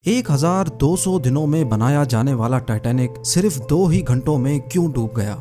1200 دنوں میں بنایا جانے والا ٹائٹینک صرف 2 ہی گھنٹوں میں کیوں ڈوب گیا؟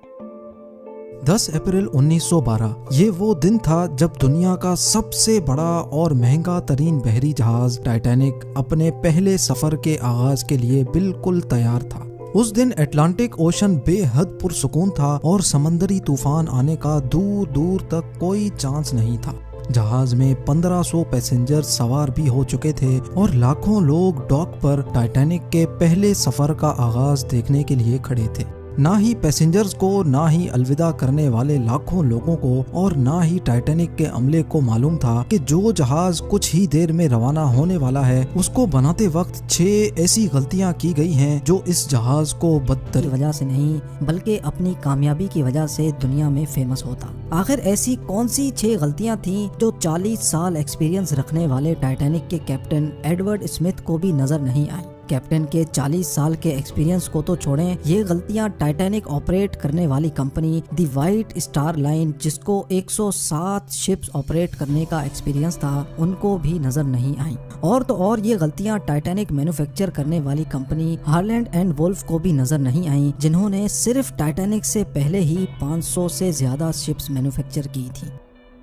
10 اپریل 1912 یہ وہ دن تھا جب دنیا کا سب سے بڑا اور مہنگا ترین بحری جہاز ٹائٹینک اپنے پہلے سفر کے آغاز کے لیے بالکل تیار تھا۔ اس دن اٹلانٹک اوشن بے حد پرسکون تھا اور سمندری طوفان آنے کا دور دور تک کوئی چانس نہیں تھا۔ جہاز میں 1500 پیسنجر سوار بھی ہو چکے تھے اور لاکھوں لوگ ڈاک پر ٹائٹینک کے پہلے سفر کا آغاز دیکھنے کے لیے کھڑے تھے۔ نہ ہی پیسنجرز کو، نہ ہی الوداع کرنے والے لاکھوں لوگوں کو اور نہ ہی ٹائٹینک کے عملے کو معلوم تھا کہ جو جہاز کچھ ہی دیر میں روانہ ہونے والا ہے اس کو بناتے وقت 6 ایسی غلطیاں کی گئی ہیں جو اس جہاز کو بدتر کی وجہ سے نہیں بلکہ اپنی کامیابی کی وجہ سے دنیا میں فیمس ہوتا۔ آخر ایسی کون سی 6 غلطیاں تھیں جو 40 سال ایکسپیرینس رکھنے والے ٹائٹینک کے کیپٹن ایڈورڈ اسمتھ کو بھی نظر نہیں آئی؟ کیپٹن کے 40 سال کے ایکسپیرینس کو تو چھوڑیں، یہ غلطیاں ٹائٹینک آپریٹ کرنے والی کمپنی دی وائٹ اسٹار لائن، جس کو 107 شپس آپریٹ کرنے کا ایکسپیرینس تھا، ان کو بھی نظر نہیں آئیں۔ اور تو اور یہ غلطیاں ٹائٹینک مینوفیکچر کرنے والی کمپنی ہارلینڈ اینڈ وولف کو بھی نظر نہیں آئیں، جنہوں نے صرف ٹائٹینک سے پہلے ہی 500 سے زیادہ شپس مینوفیکچر کی تھی۔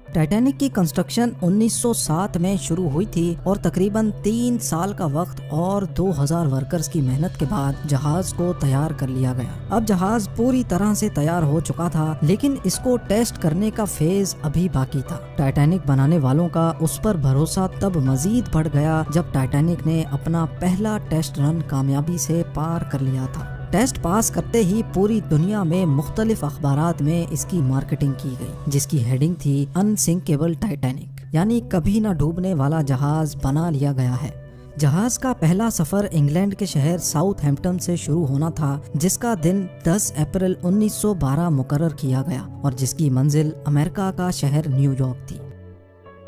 ٹائٹینک کی کنسٹرکشن 1907 میں شروع ہوئی تھی اور تقریباً 3 سال کا وقت اور 2000 ورکرز کی محنت کے بعد جہاز کو تیار کر لیا گیا۔ اب جہاز پوری طرح سے تیار ہو چکا تھا، لیکن اس کو ٹیسٹ کرنے کا فیز ابھی باقی تھا۔ ٹائٹینک بنانے والوں کا اس پر بھروسہ تب مزید بڑھ گیا جب ٹائٹینک نے اپنا پہلا ٹیسٹ رن کامیابی سے پار کر لیا تھا۔ ٹیسٹ پاس کرتے ہی پوری دنیا میں مختلف اخبارات میں اس کی مارکیٹنگ کی گئی، جس کی ہیڈنگ تھی انسنکیبل ٹائٹینک، یعنی کبھی نہ ڈوبنے والا جہاز بنا لیا گیا ہے۔ جہاز کا پہلا سفر انگلینڈ کے شہر ساؤتھ ہیمپٹن سے شروع ہونا تھا، جس کا دن 10 اپریل 1912 مقرر کیا گیا اور جس کی منزل امریکہ کا شہر نیو یارک تھی۔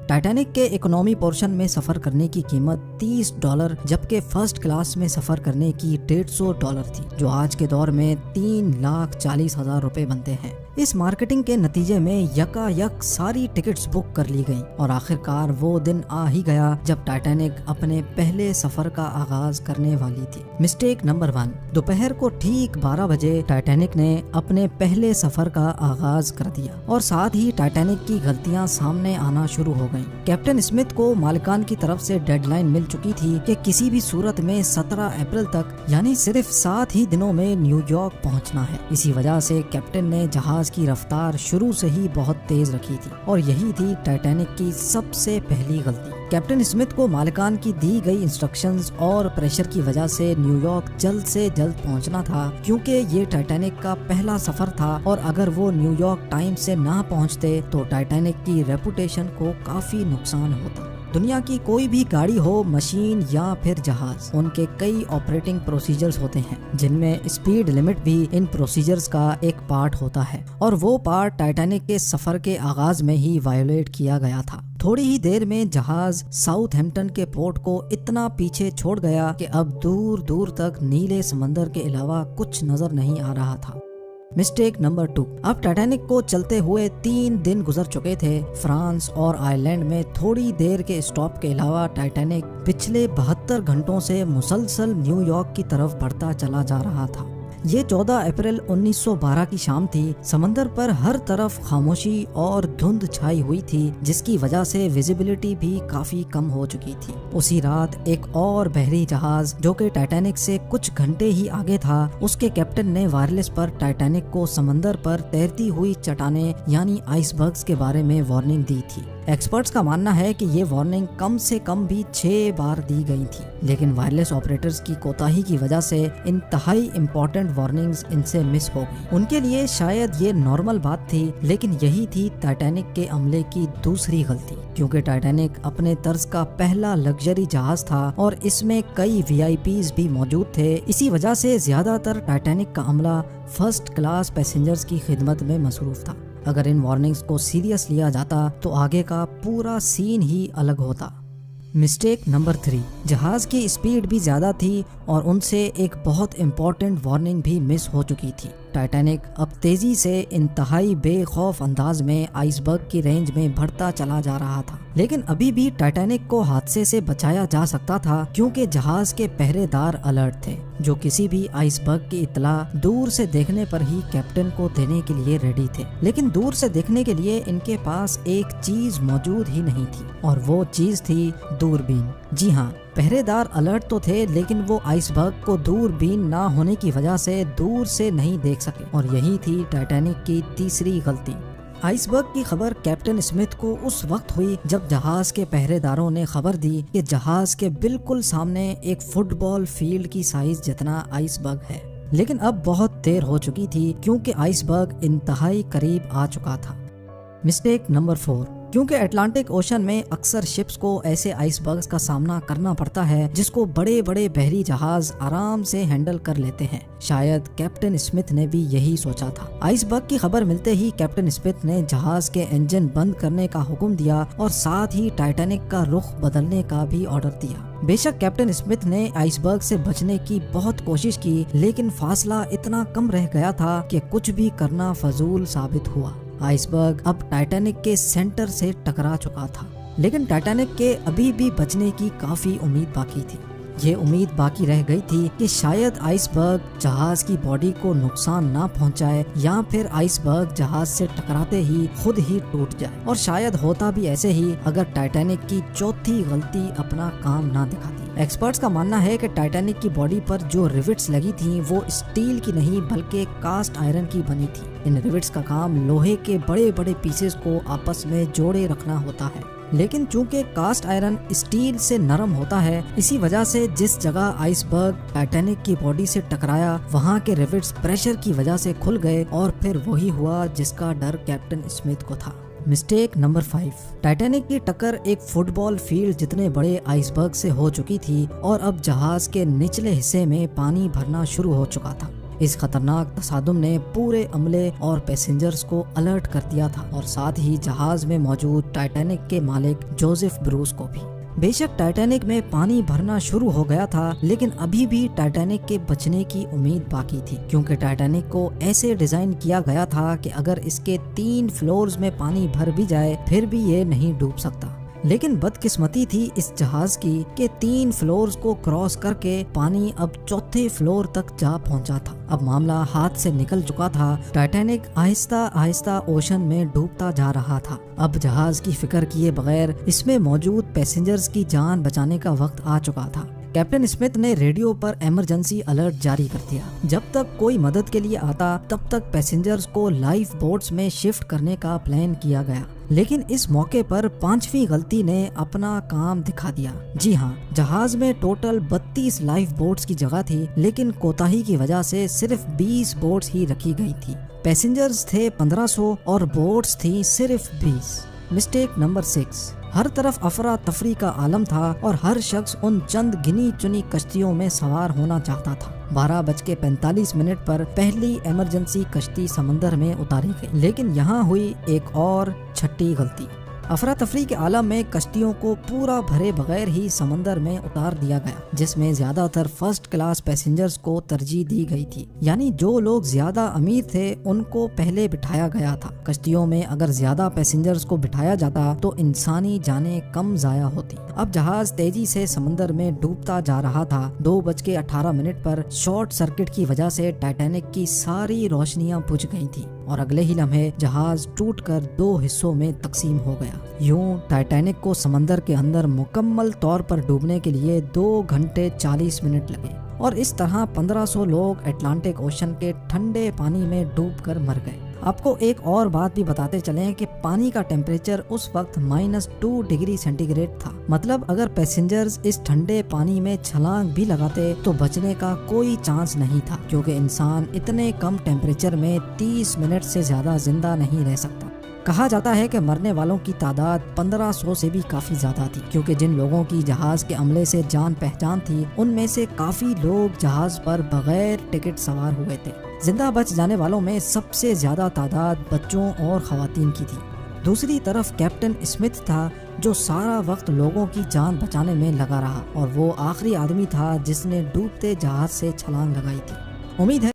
ٹائٹینک کے اکنامی پورشن میں سفر کرنے کی قیمت $30 جبکہ فرسٹ کلاس میں سفر کرنے کی $150 تھی، جو آج کے دور میں 3,40,000 روپے بنتے ہیں۔ اس مارکیٹنگ کے نتیجے میں یکا یک ساری ٹکٹس بک کر لی گئیں اور آخرکار وہ دن آ ہی گیا جب ٹائٹینک اپنے پہلے سفر کا آغاز کرنے والی تھی۔ مسٹیک نمبر 1، دوپہر کو ٹھیک 12 بجے ٹائٹینک نے اپنے پہلے سفر کا آغاز کر دیا اور ساتھ ہی ٹائٹینک کی غلطیاں سامنے آنا شروع ہو گئیں۔ کیپٹن اسمتھ کو مالکان کی طرف سے ڈیڈ لائن مل چکی تھی کہ کسی بھی صورت میں 17 اپریل تک، یعنی صرف 7 ہی دنوں میں نیو یارک پہنچنا ہے۔ اسی وجہ سے کیپٹن نے جہاز کی رفتار شروع سے ہی بہت تیز رکھی تھی اور یہی تھی ٹائٹینک کی سب سے پہلی غلطی۔ کیپٹن اسمتھ کو مالکان کی دی گئی انسٹرکشنز اور پریشر کی وجہ سے نیو یارک جلد سے جلد پہنچنا تھا، کیونکہ یہ ٹائٹینک کا پہلا سفر تھا اور اگر وہ نیو یارک ٹائم سے نہ پہنچتے تو ٹائٹینک کی ریپوٹیشن کو کافی نقصان ہوتا۔ دنیا کی کوئی بھی گاڑی ہو، مشین یا پھر جہاز، ان کے کئی آپریٹنگ پروسیجرز ہوتے ہیں، جن میں اسپیڈ لمٹ بھی ان پروسیجرز کا ایک پارٹ ہوتا ہے، اور وہ پارٹ ٹائٹینک کے سفر کے آغاز میں ہی وائلیٹ کیا گیا تھا۔ تھوڑی ہی دیر میں جہاز ساؤتھ ہیمپٹن کے پورٹ کو اتنا پیچھے چھوڑ گیا کہ اب دور دور تک نیلے سمندر کے علاوہ کچھ نظر نہیں آ رہا تھا۔ مسٹیک نمبر 2، اب ٹائٹینک کو چلتے ہوئے 3 دن گزر چکے تھے۔ فرانس اور آئرلینڈ میں تھوڑی دیر کے اسٹاپ کے علاوہ ٹائٹینک پچھلے 72 گھنٹوں سے مسلسل نیو یارک کی طرف بڑھتا چلا جا رہا تھا۔ یہ 14 اپریل 1912 کی شام تھی۔ سمندر پر ہر طرف خاموشی اور دھند چھائی ہوئی تھی، جس کی وجہ سے ویزیبلٹی بھی کافی کم ہو چکی تھی۔ اسی رات ایک اور بحری جہاز جو کہ ٹائٹینک سے کچھ گھنٹے ہی آگے تھا، اس کے کیپٹن نے وائرلیس پر ٹائٹینک کو سمندر پر تیرتی ہوئی چٹانیں یعنی آئس برگز کے بارے میں وارننگ دی تھی۔ ایکسپرٹس کا ماننا ہے کہ یہ وارننگ کم سے کم بھی 6 بار دی گئی تھی، لیکن وائرلیس آپریٹرز کی کوتاہی کی وجہ سے انتہائی امپورٹنٹ وارننگز ان سے مس ہو گئی۔ ان کے لیے شاید یہ نارمل بات تھی، لیکن یہی تھی ٹائٹینک کے عملے کی دوسری غلطی، کیونکہ ٹائٹینک اپنے طرز کا پہلا لگژری جہاز تھا اور اس میں کئی VIPs بھی موجود تھے۔ اسی وجہ سے زیادہ تر ٹائٹینک کا عملہ فرسٹ کلاس پیسنجرز کی خدمت میں مصروف تھا۔ اگر ان وارننگز کو سیریس لیا جاتا تو آگے کا پورا سین ہی الگ ہوتا۔ مسٹیک نمبر 3، جہاز کی اسپیڈ بھی زیادہ تھی اور ان سے ایک بہت امپورٹنٹ وارننگ بھی مس ہو چکی تھی۔ ٹائٹینک اب تیزی سے انتہائی بے خوف انداز میں آئس برگ کی رینج میں بڑھتا چلا جا رہا تھا، لیکن ابھی بھی ٹائٹینک کو حادثے سے بچایا جا سکتا تھا کیونکہ جہاز کے پہرے دار الرٹ تھے جو کسی بھی آئس برگ کی اطلاع دور سے دیکھنے پر ہی کیپٹن کو دینے کے لیے ریڈی تھے۔ لیکن دور سے دیکھنے کے لیے ان کے پاس ایک چیز موجود ہی نہیں تھی اور وہ چیز تھی دوربین۔ جی ہاں، پہرے دار الرٹ تو تھے لیکن وہ آئس برگ کو دوربین نہ ہونے کی وجہ سے دور سے نہیں دیکھ سکے، اور یہی تھی ٹائٹینک کی تیسری غلطی۔ آئس برگ کی خبر کیپٹن اسمتھ کو اس وقت ہوئی جب جہاز کے پہرے داروں نے خبر دی کہ جہاز کے بالکل سامنے ایک فٹ بال فیلڈ کی سائز جتنا آئس برگ ہے، لیکن اب بہت دیر ہو چکی تھی کیونکہ آئس برگ انتہائی قریب آ چکا تھا۔ مسٹیک نمبر 4، کیونکہ اٹلانٹک اوشن میں اکثر شپس کو ایسے آئس برگز کا سامنا کرنا پڑتا ہے جس کو بڑے بڑے بحری جہاز آرام سے ہینڈل کر لیتے ہیں، شاید کیپٹن اسمتھ نے بھی یہی سوچا تھا۔ آئس برگ کی خبر ملتے ہی کیپٹن اسمتھ نے جہاز کے انجن بند کرنے کا حکم دیا اور ساتھ ہی ٹائٹینک کا رخ بدلنے کا بھی آرڈر دیا۔ بے شک کیپٹن اسمتھ نے آئس برگ سے بچنے کی بہت کوشش کی، لیکن فاصلہ اتنا کم رہ گیا تھا کہ کچھ بھی کرنا فضول ثابت ہوا۔ آئس برگ اب ٹائٹینک کے سینٹر سے ٹکرا چکا تھا، لیکن ٹائٹینک کے ابھی بھی بچنے کی کافی امید باقی تھی۔ یہ امید باقی رہ گئی تھی کہ شاید آئس برگ جہاز کی باڈی کو نقصان نہ پہنچائے یا پھر آئس برگ جہاز سے ٹکراتے ہی خود ہی ٹوٹ جائے، اور شاید ہوتا بھی ایسے ہی اگر ٹائٹینک کی چوتھی غلطی اپنا کام نہ دکھاتی۔ ایکسپرٹس کا ماننا ہے کہ ٹائٹینک کی باڈی پر جو ریوٹس لگی تھیں وہ اسٹیل کی نہیں بلکہ کاسٹ آئرن کی بنی تھی۔ ان ریوٹس کا کام لوہے کے بڑے بڑے پیسز کو آپس میں جوڑے رکھنا ہوتا ہے، لیکن چونکہ کاسٹ آئرن اسٹیل سے نرم ہوتا ہے، اسی وجہ سے جس جگہ آئس برگ ٹائٹینک کی باڈی سے ٹکرایا وہاں کے ریوٹس پریشر کی وجہ سے کھل گئے، اور پھر وہی ہوا جس کا ڈر کیپٹن اسمتھ کو تھا۔ مسٹیک نمبر 5، ٹائٹینک کی ٹکر ایک فٹ بال فیلڈ جتنے بڑے آئس برگ سے ہو چکی تھی اور اب جہاز کے نچلے حصے میں پانی بھرنا شروع ہو چکا تھا۔ اس خطرناک تصادم نے پورے عملے اور پیسنجرز کو الرٹ کر دیا تھا، اور ساتھ ہی جہاز میں موجود ٹائٹینک کے مالک جوزف بروس کو بھی۔ بے شک ٹائٹینک میں پانی بھرنا شروع ہو گیا تھا، لیکن ابھی بھی ٹائٹینک کے بچنے کی امید باقی تھی، کیونکہ ٹائٹینک کو ایسے ڈیزائن کیا گیا تھا کہ اگر اس کے 3 فلورز میں پانی بھر بھی جائے پھر بھی یہ نہیں ڈوب سکتا۔ لیکن بدقسمتی تھی اس جہاز کی کہ 3 فلورز کو کراس کر کے پانی اب 4تھے فلور تک جا پہنچا تھا۔ اب معاملہ ہاتھ سے نکل چکا تھا، ٹائٹینک آہستہ آہستہ اوشن میں ڈوبتا جا رہا تھا۔ اب جہاز کی فکر کیے بغیر اس میں موجود پیسنجرز کی جان بچانے کا وقت آ چکا تھا۔ کیپٹن اسمتھ نے ریڈیو پر ایمرجنسی الرٹ جاری کر دیا۔ جب تک کوئی مدد کے لیے آتا تب تک پیسنجرز کو لائف بوٹس میں شفٹ کرنے کا پلان کیا گیا، لیکن اس موقع پر 5ویں غلطی نے اپنا کام دکھا دیا۔ جی ہاں، جہاز میں ٹوٹل 32 لائف بوٹس کی جگہ تھی، لیکن کوتاہی کی وجہ سے صرف 20 بوٹس ہی رکھی گئی تھی۔ پیسنجرز تھے 1500 اور بوٹس تھی صرف 20۔ مسٹیک نمبر 6، ہر طرف افراتفری کا عالم تھا اور ہر شخص ان چند گنی چنی کشتیوں میں سوار ہونا چاہتا تھا۔ 12:45 پر پہلی ایمرجنسی کشتی سمندر میں اتاری گئی، لیکن یہاں ہوئی ایک اور چھٹی غلطی۔ افراتفری کے عالم میں کشتیوں کو پورا بھرے بغیر ہی سمندر میں اتار دیا گیا، جس میں زیادہ تر فرسٹ کلاس پیسنجرز کو ترجیح دی گئی تھی، یعنی جو لوگ زیادہ امیر تھے ان کو پہلے بٹھایا گیا تھا۔ کشتیوں میں اگر زیادہ پیسنجرز کو بٹھایا جاتا تو انسانی جانیں کم ضائع ہوتی۔ اب جہاز تیزی سے سمندر میں ڈوبتا جا رہا تھا۔ 2:18 پر شارٹ سرکٹ کی وجہ سے ٹائٹینک کی ساری روشنیاں بجھ گئی تھیں اور اگلے ہی لمحے جہاز ٹوٹ کر 2 حصوں میں تقسیم ہو گیا۔ یوں ٹائٹینک کو سمندر کے اندر مکمل طور پر ڈوبنے کے لیے 2:40 لگے، اور اس طرح 1500 لوگ اٹلانٹک اوشن کے ٹھنڈے پانی میں ڈوب کر مر گئے۔ آپ کو ایک اور بات بھی بتاتے چلیں کہ پانی کا ٹیمپریچر اس وقت -2 ڈگری سینٹی گریڈ تھا، مطلب اگر پیسنجرز اس ٹھنڈے پانی میں چھلانگ بھی لگاتے تو بچنے کا کوئی چانس نہیں تھا، کیونکہ انسان اتنے کم ٹیمپریچر میں 30 منٹ سے زیادہ زندہ نہیں رہ سکتا۔ کہا جاتا ہے کہ مرنے والوں کی تعداد 1500 سے بھی کافی زیادہ تھی، کیونکہ جن لوگوں کی جہاز کے عملے سے جان پہچان تھی ان میں سے کافی لوگ جہاز پر بغیر ٹکٹ سوار ہوئے تھے۔ زندہ بچ جانے والوں میں سب سے زیادہ تعداد بچوں اور خواتین کی تھی۔ دوسری طرف کیپٹن اسمتھ تھا جو سارا وقت لوگوں کی جان بچانے میں لگا رہا، اور وہ آخری آدمی تھا جس نے ڈوبتے جہاز سے چھلانگ لگائی تھی۔ امید ہے